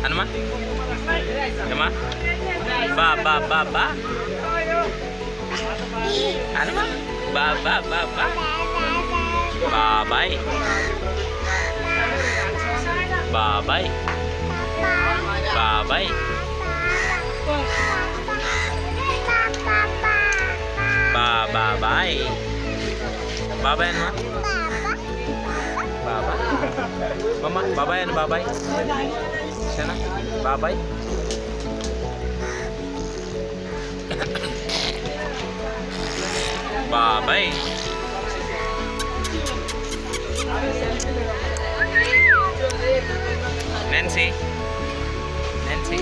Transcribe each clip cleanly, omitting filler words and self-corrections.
Anuma? Yama? Ba ba ba ba. Anuma? Ba ba ba ba. Bye bye. Bye bye. Bye bye. Bye bye bye. Bye bye Anuma. Bye bye. Mama, bye bye and bye bye. Shana, bye bye. Bye bye. Nancy. Nancy.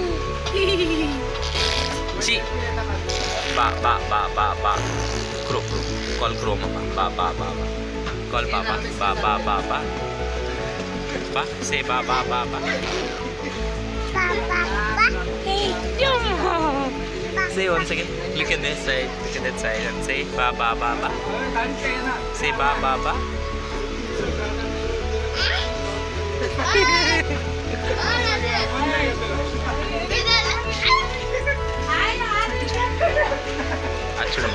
Chi. Ba ba ba ba ba. Crow. Call crow mama. Ba ba ba ba. Call papa. Ba ba ba ba. Ba. Say ba ba ba ba. Say once again. Look at this side. Look at that side and say ba ba ba ba. Say ba ba ba. Actually,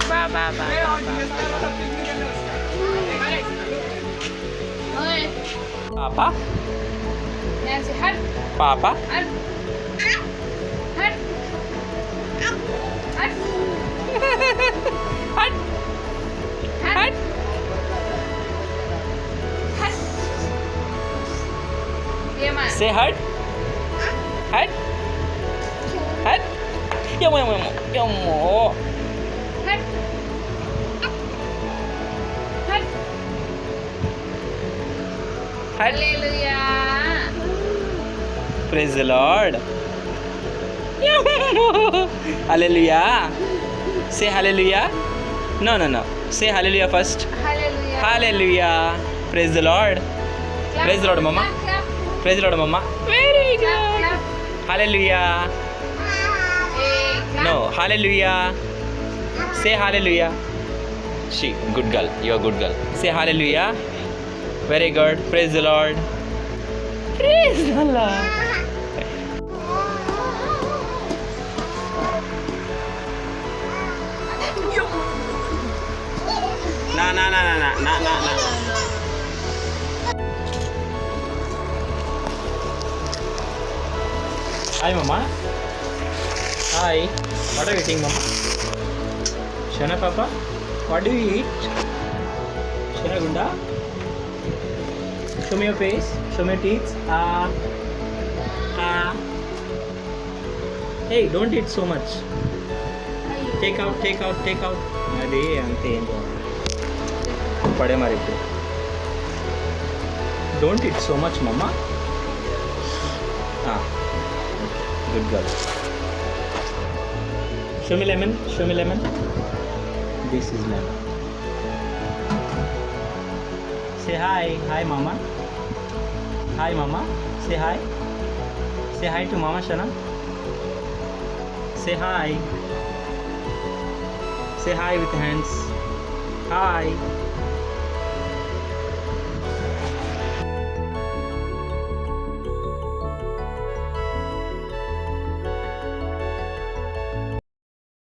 ba ba ba ba. Papa? Nancy, hut, Papa? hut, hut, hut, Hut. hut, hut. Yama. Say hut. Hut. Hut. Yomo yomo yomo. Yomo. Hut. Hut. Hut. Hallelujah. Praise the Lord. Hallelujah. Say hallelujah. No, no, no. Say hallelujah first. Hallelujah. Hallelujah. Praise the Lord. Clap, Praise the Lord, Mama. clap, clap, Praise the Lord, Mama. Very clap, good. clap. Hallelujah. Hey, clap. No, hallelujah. Say hallelujah. She, good girl. You are good girl. Say hallelujah. Very good. Praise the Lord. Praise the Lord. Na na na na na na na na. Hi, Mama. Hi. What are you eating, Mama? Shana, Papa. What do you eat? Shana Gunda. Show me your face. Show me your teeth. Ah. Ah. Hey, don't eat so much. Take out, take out, take out. అదే అంతే ఏం పడే మరి ఇప్పుడు don't eat so much mamma good girl show me lemon this is lemon say hi mama say hi to mama షనా say hi with hands. Hi.